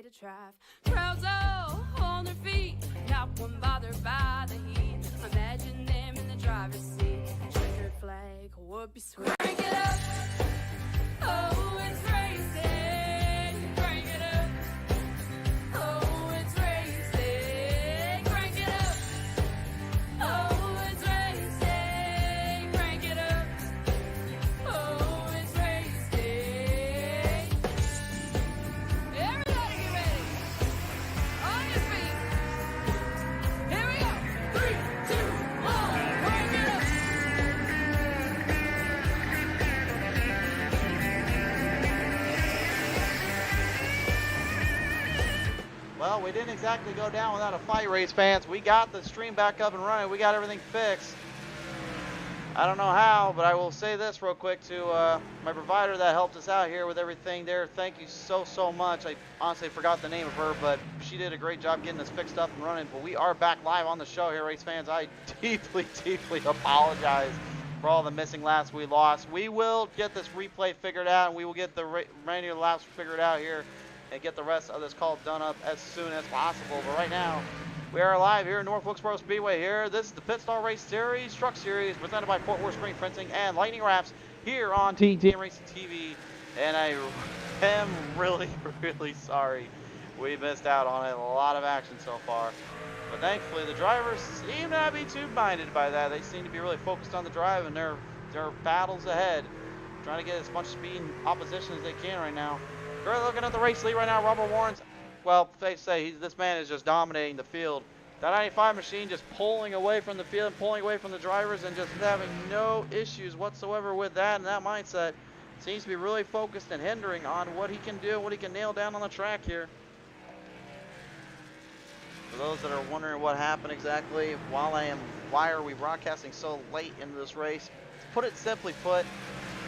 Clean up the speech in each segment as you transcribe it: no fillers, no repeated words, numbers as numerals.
to drive. Crowds all on their feet, not one bothered by the heat. Imagine them in the driver's seat. Checkered flag would be sweet. Crank it up, oh, it's racing. Crank it up, oh, it's racing. Crank it up, oh, it's racing. Crank it up, oh, it's racing. Everybody get ready. On your feet. Here we go. 3, 2, 1. Crank it up. Well, we didn't exactly go down without a fight, race fans. We got the stream back up and running. We got everything fixed. I don't know how, but I will say this real quick to my provider that helped us out here with everything there. Thank you so much. I honestly forgot the name of her, but she did a great job getting us fixed up and running. But we are back live on the show here, race fans. I deeply apologize for all the missing laps we lost. We will get this replay figured out, and we will get the remaining laps figured out here and get the rest of this call done up as soon as possible. But right now, we are live here in North Wilkesboro Speedway here. This is the Pit Stall Race Series, Truck Series, presented by Fort Worth Spring Fencing and Lightning Wrapz here on TNT Racing TV. And I am really sorry we missed out on a lot of action so far. But thankfully, the drivers seem not to be too minded by that. They seem to be really focused on the drive and their battles ahead, trying to get as much speed and opposition as they can right now. Currently looking at the race lead right now, Robert Warren's, well, they say this man is just dominating the field. That 95 machine just pulling away from the field, pulling away from the drivers, and just having no issues whatsoever with that. And that mindset seems to be really focused and hindering on what he can do and what he can nail down on the track here. For those that are wondering what happened exactly, why are we broadcasting so late into this race? To put it simply put,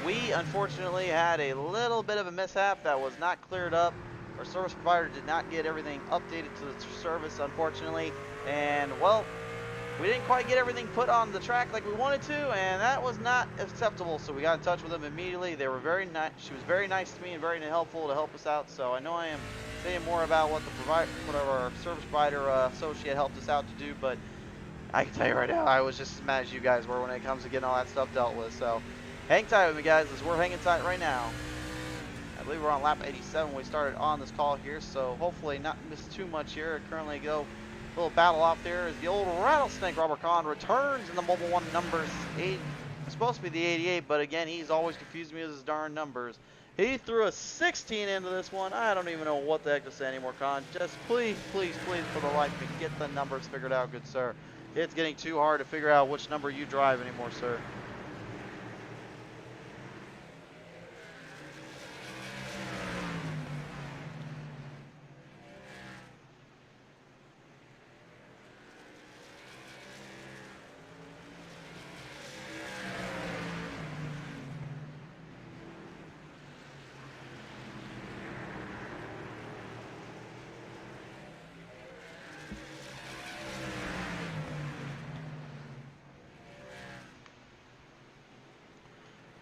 we unfortunately had a little bit of a mishap that was not cleared up. Our service provider did not get everything updated to the service, unfortunately. And, well, we didn't quite get everything put on the track like we wanted to, and that was not acceptable. So we got in touch with them immediately. They were very nice. She was very nice to me and very helpful to help us out. So I know I am saying more about what our service provider associate helped us out to do, but I can tell you right now, I was just as mad as you guys were when it comes to getting all that stuff dealt with. So hang tight with me, guys, as we're hanging tight right now. I believe we're on lap 87 when we started on this call here, so hopefully not miss too much here. Currently go a little battle off there as the old rattlesnake Robert Kahn returns in the Mobile 1 numbers 8. It's supposed to be the 88, but again, he's always confused me with his darn numbers. He threw a 16 into this one. I don't even know what the heck to say anymore, Kahn. Just please, for the life of me, get the numbers figured out, good sir. It's getting too hard to figure out which number you drive anymore, sir.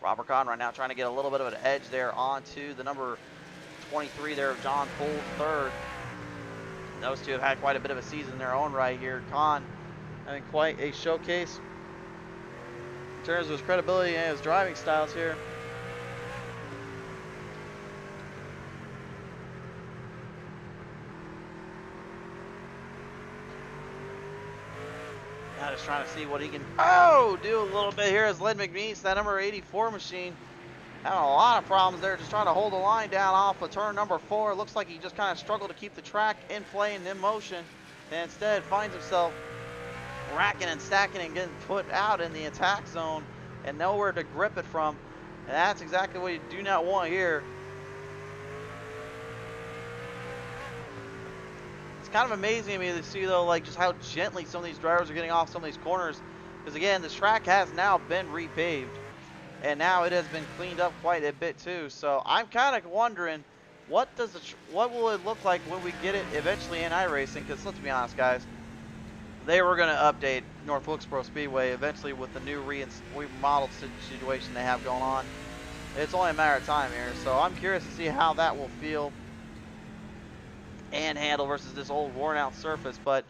Robert Kahn right now trying to get a little bit of an edge there onto the number 23 there of John Poole, third. Those two have had quite a bit of a season in their own right here. Kahn having quite a showcase in terms of his credibility and his driving styles here. Now just trying to see what he can do a little bit here as Led McNeese, that number 84 machine, having a lot of problems there, just trying to hold the line down off of turn number 4. Looks like he just kind of struggled to keep the track in play and in motion, and instead finds himself racking and stacking and getting put out in the attack zone and nowhere to grip it from. And that's exactly what you do not want here. It's kind of amazing to me to see, though, like just how gently some of these drivers are getting off some of these corners. Because again, this track has now been repaved, and now it has been cleaned up quite a bit too. So I'm kind of wondering, what will it look like when we get it eventually in iRacing? Because let's be honest, guys, they were going to update North Wilkesboro Speedway eventually with the new remodeled situation they have going on. It's only a matter of time here, so I'm curious to see how that will feel and handle versus this old worn out surface. But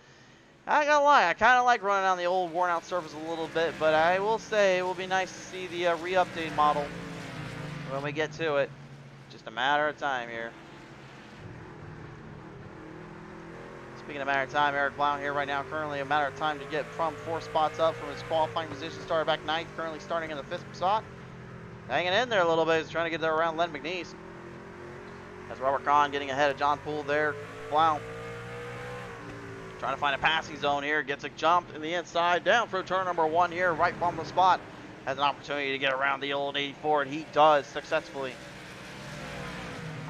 I gotta lie, I kind of like running on the old worn out surface a little bit, but I will say it will be nice to see the re-update model when we get to it. Just a matter of time here. Speaking of matter of time, Eric Blount here right now, currently a matter of time to get from 4 spots up from his qualifying position. Started back 9th, currently starting in the 5th spot. Hanging in there a little bit, he's trying to get there around Len McNeese. That's Robert Kahn getting ahead of John Poole there. Blount trying to find a passing zone here, gets a jump in the inside, down through turn number 1 here, right from the spot. Has an opportunity to get around the old 84, and he does successfully.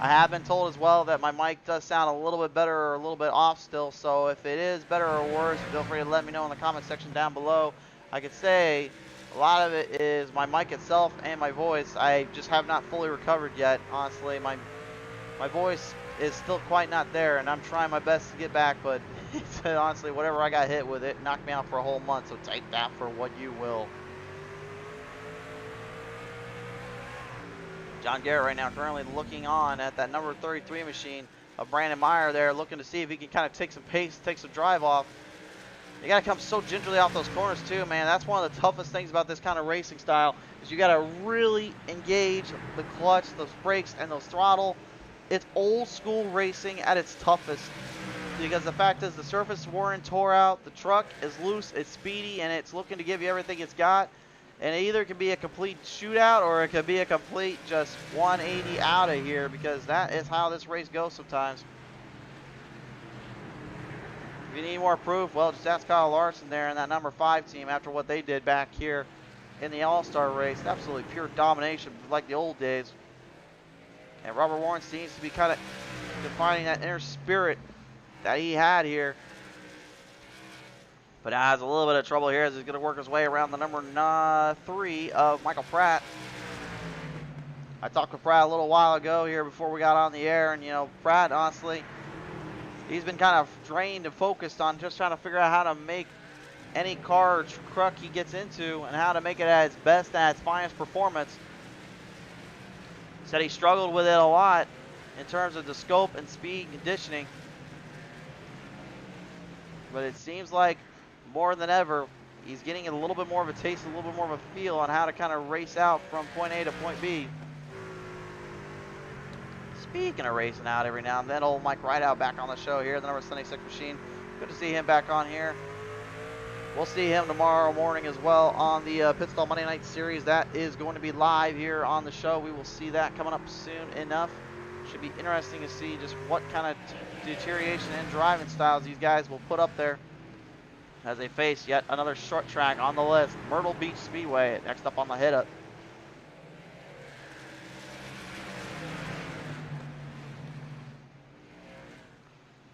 I have been told as well that my mic does sound a little bit better or a little bit off still, so if it is better or worse, feel free to let me know in the comment section down below. I could say a lot of it is my mic itself and my voice. I just have not fully recovered yet, honestly. My voice is still quite not there, and I'm trying my best to get back, but honestly, whatever I got hit with, it knocked me out for a whole month, so take that for what you will. John Garrett right now currently looking on at that number 33 machine of Brandon Meyer there, looking to see if he can kind of take some pace, take some drive off. You got to come so gingerly off those corners too, man. That's one of the toughest things about this kind of racing style is you got to really engage the clutch, those brakes, and those throttle. It's old school racing at its toughest because the fact is the surface is worn and tore out, the truck is loose, it's speedy, and it's looking to give you everything it's got. And it either can be a complete shootout or it could be a complete just 180 out of here, because that is how this race goes sometimes. If you need more proof, well, just ask Kyle Larson there in that number 5 team after what they did back here in the All-Star race. Absolutely pure domination like the old days. And Robert Warren seems to be kind of defining that inner spirit that he had here. But now has a little bit of trouble here as he's going to work his way around the number 3 of Michael Pratt. I talked with Pratt a little while ago here before we got on the air, and you know, Pratt, honestly, he's been kind of drained and focused on just trying to figure out how to make any car or truck he gets into and how to make it at its best and at its finest performance. Said he struggled with it a lot in terms of the scope and speed conditioning. But it seems like more than ever, he's getting a little bit more of a taste, a little bit more of a feel on how to kind of race out from point A to point B. Speaking of racing out every now and then, old Mike Rideout back on the show here, the number 76 machine. Good to see him back on here. We'll see him tomorrow morning as well on the Pit Stall Monday Night Series. That is going to be live here on the show. We will see that coming up soon enough. Should be interesting to see just what kind of deterioration in driving styles these guys will put up there as they face yet another short track on the list, Myrtle Beach Speedway, next up on the hit-up.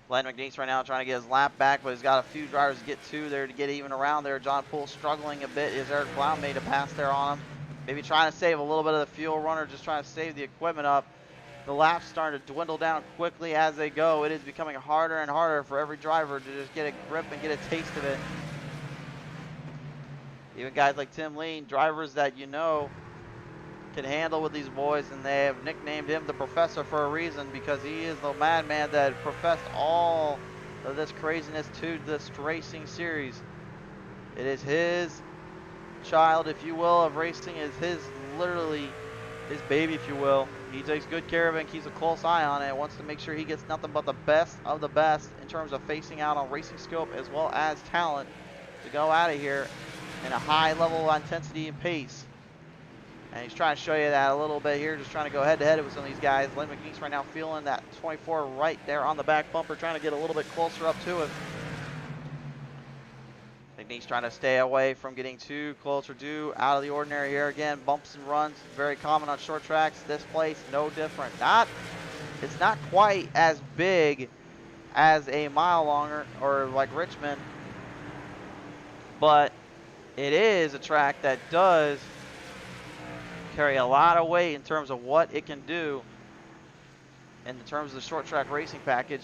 Len McNeese right now trying to get his lap back, but he's got a few drivers to get to there to get even around there. John Poole struggling a bit as Eric Blount made a pass there on him. Maybe trying to save a little bit of the fuel runner, just trying to save the equipment up. The laps starting to dwindle down quickly as they go. It is becoming harder and harder for every driver to just get a grip and get a taste of it. Even guys like Tim Lean, drivers that you know can handle with these boys, and they have nicknamed him the Professor for a reason, because he is the madman that professed all of this craziness to this racing series. It is his child, if you will, of racing. Is his, literally his baby, if you will. He takes good care of it and keeps a close eye on it. Wants to make sure he gets nothing but the best of the best in terms of facing out on racing scope as well as talent to go out of here in a high level of intensity and pace. And he's trying to show you that a little bit here, just trying to go head to head with some of these guys. Len McNeese right now feeling that 24 right there on the back bumper, trying to get a little bit closer up to it. McNeese trying to stay away from getting too close or too out of the ordinary here. Again, bumps and runs, very common on short tracks. This place, no different. It's not quite as big as a mile longer or like Richmond, but it is a track that does carry a lot of weight in terms of what it can do in terms of the short track racing package.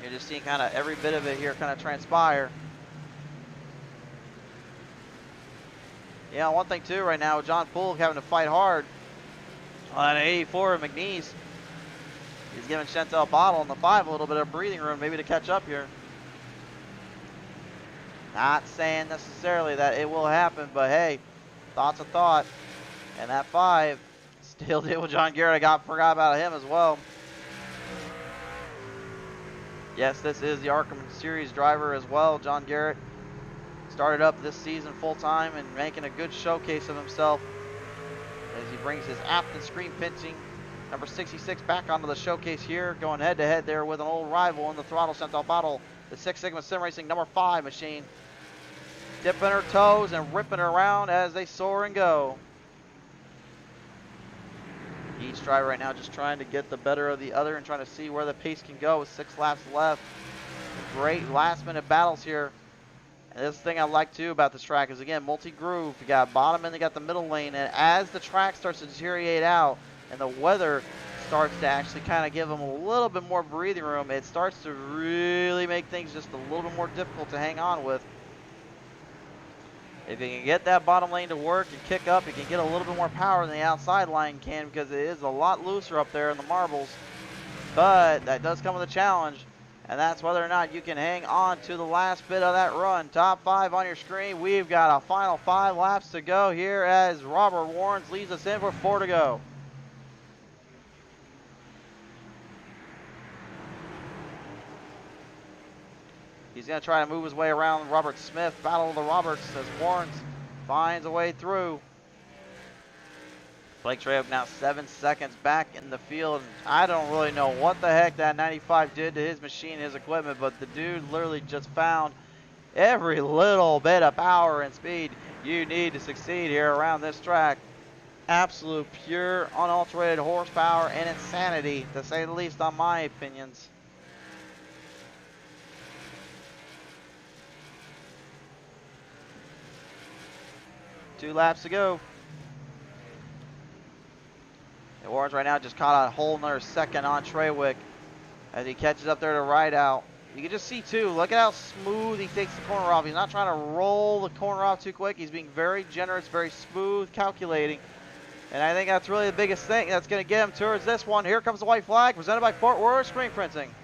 You're just seeing kind of every bit of it here kind of transpire. Yeah, one thing too right now, John Poole having to fight hard on an 84 of McNeese. He's giving Chantel Bottle in the 5 a little bit of breathing room, maybe to catch up here. Not saying necessarily that it will happen, but hey, thought's a thought. And that 5 still did with John Garrett. I forgot about him as well. Yes, this is the Arkham Series driver as well. John Garrett started up this season full-time and making a good showcase of himself as he brings his apt and screen pinching number 66 back onto the showcase here, going head-to-head there with an old rival in the throttle Chantel Bottle, the Six Sigma Sim Racing number 5 machine. Dipping her toes and ripping her around as they soar and go. Each driver right now just trying to get the better of the other and trying to see where the pace can go with 6 laps left. Great last-minute battles here. And this thing I like too about this track is, again, multi-groove. You got bottom and you got the middle lane. And as the track starts to deteriorate out and the weather starts to actually kind of give them a little bit more breathing room, it starts to really make things just a little bit more difficult to hang on with. If you can get that bottom lane to work and kick up, you can get a little bit more power than the outside line can, because it is a lot looser up there in the marbles. But that does come with a challenge, and that's whether or not you can hang on to the last bit of that run. Top 5 on your screen. We've got a final 5 laps to go here as Robert Warrens leads us in for 4 to go. He's going to try to move his way around Robert Smith. Battle of the Roberts as Warrens finds a way through. Blake Trejo now 7 seconds back in the field. I don't really know what the heck that 95 did to his machine, his equipment, but the dude literally just found every little bit of power and speed you need to succeed here around this track. Absolute, pure, unalterated horsepower and insanity, to say the least, on my opinions. Two laps to go. And Warrens right now just caught a whole nother second on Treywick as he catches up there to ride out. You can just see too, look at how smooth he takes the corner off. He's not trying to roll the corner off too quick. He's being very generous, very smooth, calculating. And I think that's really the biggest thing that's going to get him towards this one. Here comes the white flag presented by Fort Worth Screen Printing.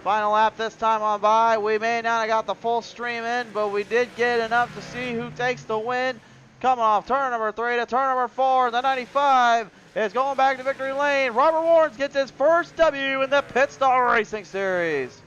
Final lap this time on by. We may not have got the full stream in, but we did get enough to see who takes the win. Coming off turn number 3 to turn number 4, the 95 is going back to victory lane. Robert Warrens gets his first W in the Pit Stop Racing Series.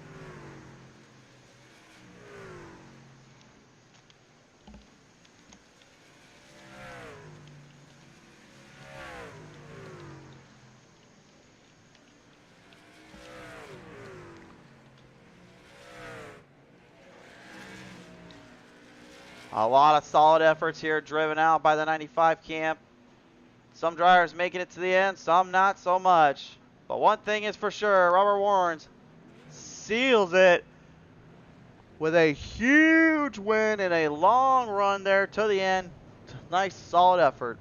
A lot of solid efforts here driven out by the 95 camp. Some drivers making it to the end, some not so much. But one thing is for sure, Robert Warrens seals it with a huge win and a long run there to the end. Nice solid effort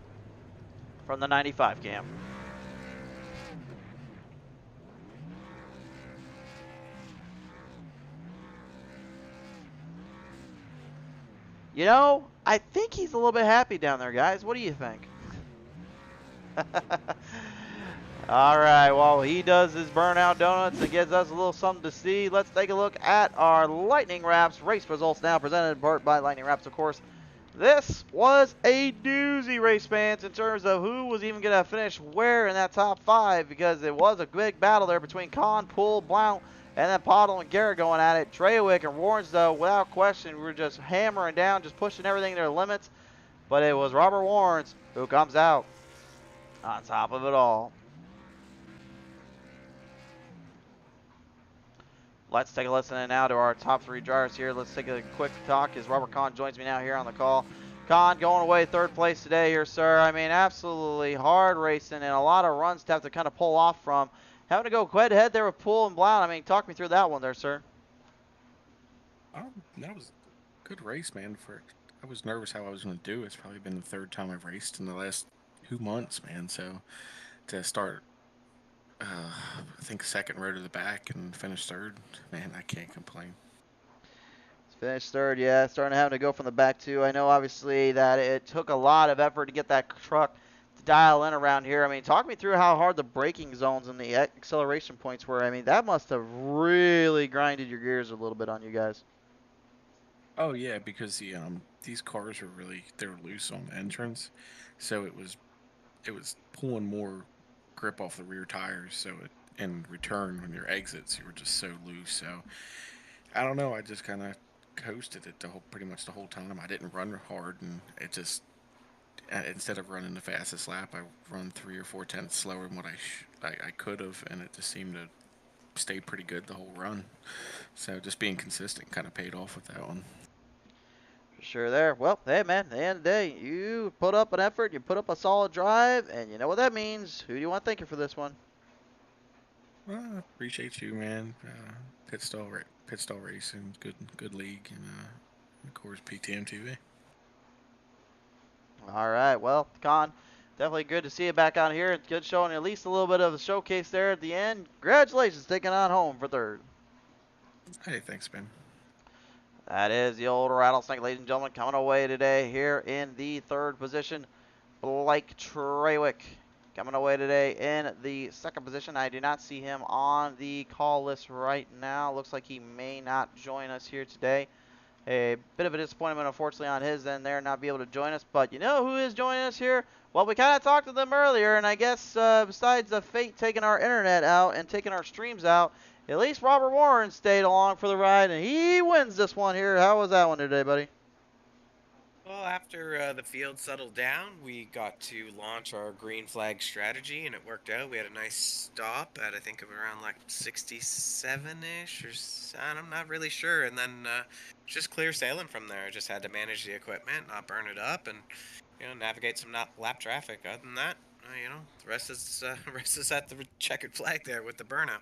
from the 95 camp. You know, I think he's a little bit happy down there, guys. What do you think? All right, while he does his burnout donuts and gives us a little something to see, let's take a look at our Lightning Wrapz race results now, presented in part by Lightning Wrapz, of course. This was a doozy, race fans, in terms of who was even going to finish where in that top 5, because it was a big battle there between Kahn, Poole, Blount, and then Pottle and Garrett going at it. Treywick and Warrens, though, without question, we were just hammering down, just pushing everything to their limits. But it was Robert Warrens who comes out on top of it all. Let's take a listen now to our top 3 drivers here. Let's take a quick talk as Robert Kahn joins me now here on the call. Kahn going away 3rd place today here, sir. I mean, absolutely hard racing and a lot of runs to have to kind of pull off from. Having to go head-to-head there with Poole and Blount. I mean, talk me through that one there, sir. That was a good race, man. I was nervous how I was going to do. It's probably been the 3rd time I've raced in the last 2 months, man. So to start, I think 2nd row to the back and finish 3rd, man, I can't complain. Finished 3rd, yeah. Starting to have to go from the back, too. I know, obviously, that it took a lot of effort to get that truck dial in around here. I mean, talk me through how hard the braking zones and the acceleration points were. I mean, that must have really grinded your gears a little bit on you guys. Oh yeah, because these cars are they're loose on the entrance, so it was pulling more grip off the rear tires. So in return, when your exits, you were just so loose. So I don't know. I just kind of coasted it pretty much the whole time. I didn't run hard, and it just instead of running the fastest lap, I run 3 or 4 tenths slower than what I could have, and it just seemed to stay pretty good the whole run. So just being consistent kind of paid off with that one. For sure there. Well, hey, man, at the end of the day, you put up an effort, you put up a solid drive, and you know what that means. Who do you want to thank you for this one? Well, I appreciate you, man. Pit stall racing, good league, and of course PTM TV. All right. Well, Con, definitely good to see you back on here. It's good showing at least a little bit of the showcase there at the end. Congratulations, taking on home for third. Hey, thanks, man. That is the old rattlesnake, ladies and gentlemen, coming away today here in the third position. Blake Trawick coming away today in the second position. I do not see him on the call list right now. Looks like he may not join us here today. A bit of a disappointment, unfortunately, on his end there, not be able to join us. But you know who is joining us here? Well, we kind of talked to them earlier, and I guess besides the fate taking our internet out and taking our streams out, at least Robert Warren stayed along for the ride, and he wins this one here. How was that one today, buddy? Well, after the field settled down, we got to launch our green flag strategy, and it worked out. We had a nice stop at, I think, of around like 67-ish, I'm not really sure. And then just clear sailing from there. Just had to manage the equipment, not burn it up, and navigate some lap traffic. Other than that, the rest is rest is at the checkered flag there with the burnout.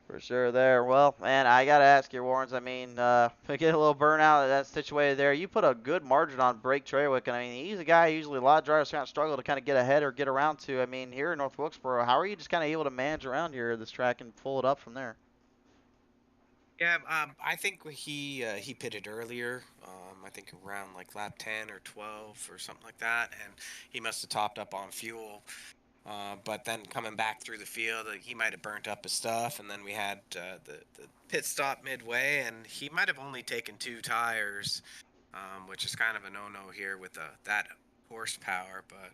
For sure there. Well, man, I got to ask you, Warrens. I mean, get a little burnout that's situated there. You put a good margin on Blake Trawick, and I mean, he's a guy usually a lot of drivers kind of struggle to kind of get ahead or get around to. I mean, here in North Wilkesboro, how are you just kind of able to manage around here this track and pull it up from there? Yeah, I think he pitted earlier. I think around like lap 10 or 12 or something like that, and he must have topped up on fuel. But then coming back through the field, he might have burnt up his stuff, and then we had the pit stop midway, and he might have only taken 2 tires, which is kind of a no-no here with that horsepower. But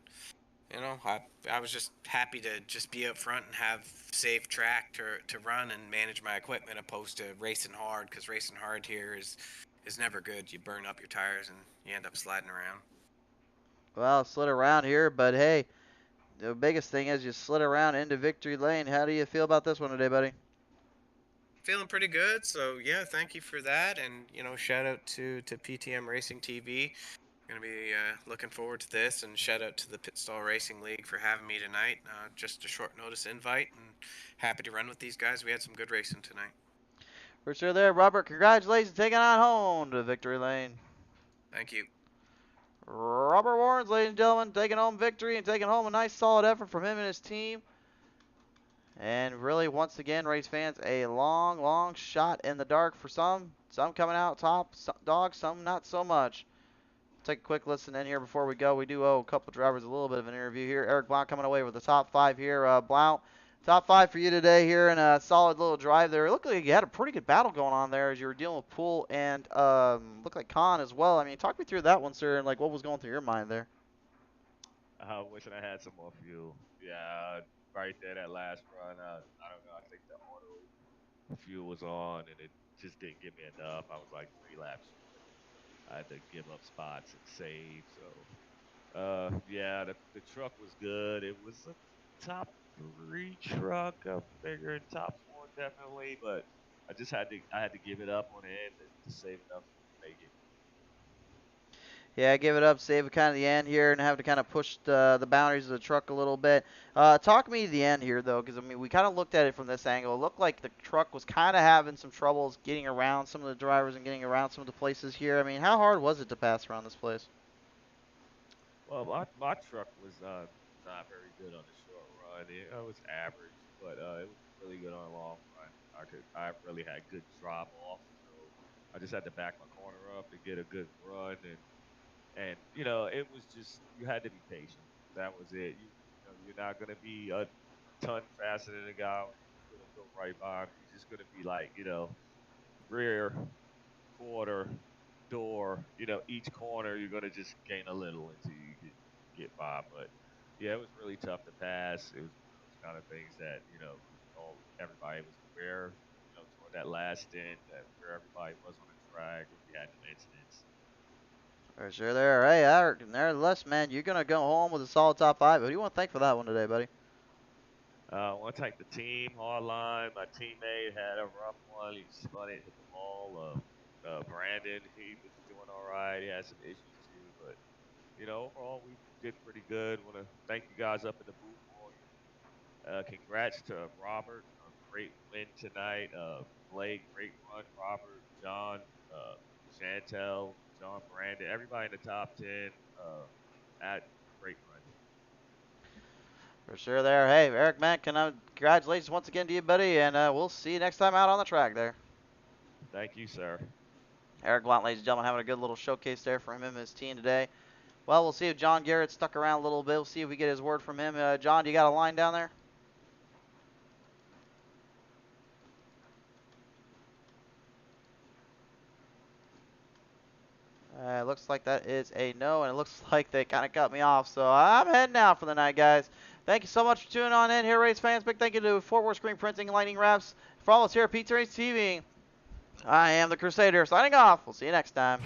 I was just happy to just be up front and have safe track to run and manage my equipment opposed to racing hard, because racing hard here is never good. You burn up your tires and you end up sliding around. Well, slid around here, but hey, the biggest thing is you slid around into victory lane. How do you feel about this one today, buddy? Feeling pretty good, so yeah, thank you for that, and shout out to PTM Racing TV. Gonna be looking forward to this, and shout out to the Pit Stall Racing League for having me tonight. Just a short notice invite, and happy to run with these guys. We had some good racing tonight. For sure there, Robert. Congratulations, taking on home to victory lane. Thank you. Robert Warrens, ladies and gentlemen, taking home victory and taking home a nice solid effort from him and his team. And really, once again, race fans, a long, long shot in the dark for some. Some coming out top dog, some not so much. Take a quick listen in here before we go. We do owe a couple drivers a little bit of an interview here. Eric Blount coming away with the top 5 here. Blount, top 5 for you today here in a solid little drive there. It looked like you had a pretty good battle going on there as you were dealing with Poole and looked like Khan as well. I mean, talk me through that one, sir, and like what was going through your mind there. Wishing I had some more fuel. Yeah, right there, that last run. I don't know. I think the auto fuel was on, and it just didn't give me enough. I was like 3 laps short. I had to give up spots and save. So, yeah, the truck was good. It was a top 3 truck. I figured top 4 definitely, but I had to give it up on the end to save enough to make it. Yeah, give it up, save it kind of the end here, and have to kind of push the boundaries of the truck a little bit. Talk me to the end here, though, because, I mean, we kind of looked at it from this angle. It looked like the truck was kind of having some troubles getting around some of the drivers and getting around some of the places here. I mean, how hard was it to pass around this place? Well, my truck was not very good on the short run. It was average, but it was really good on a long run. I really had good drop off, so I just had to back my corner up and get a good run, and And it was just you had to be patient. That was it. You're not gonna be a ton faster than the guy. You're gonna go right by him. You're just gonna be like rear, quarter, door. Each corner you're gonna just gain a little until you get by. But yeah, it was really tough to pass. It was one of those kind of things that everybody was aware. Toward that last stint, that where everybody was on the track, where we had no incidents. For sure there. Hey, Eric, nevertheless, man, you're going to go home with a solid top 5. Who do you want to thank for that one today, buddy? I want to thank the team, hard line. My teammate had a rough one. He spun it, hit the wall. Brandon, he was doing all right. He had some issues too, but overall we did pretty good. Want to thank you guys up in the booth for all your congrats to Robert, a great win tonight. Blake, great run. Robert, John, Chantel, John, Brandon, everybody in the top 10. At great run. For sure there. Hey, Eric, man, congratulations once again to you, buddy, and we'll see you next time out on the track there. Thank you, sir. Eric Blunt, ladies and gentlemen, having a good little showcase there for him and his team today. Well, we'll see if John Garrett stuck around a little bit. We'll see if we get his word from him. John, do you got a line down there? Looks like that is a no, and it looks like they kind of cut me off. So I'm heading out for the night, guys. Thank you so much for tuning on in here, race fans. Big thank you to Fort Worth Screen Printing and Lightning Wrapz. For all of us here at Pizza Race TV, I am the Crusader signing off. We'll see you next time.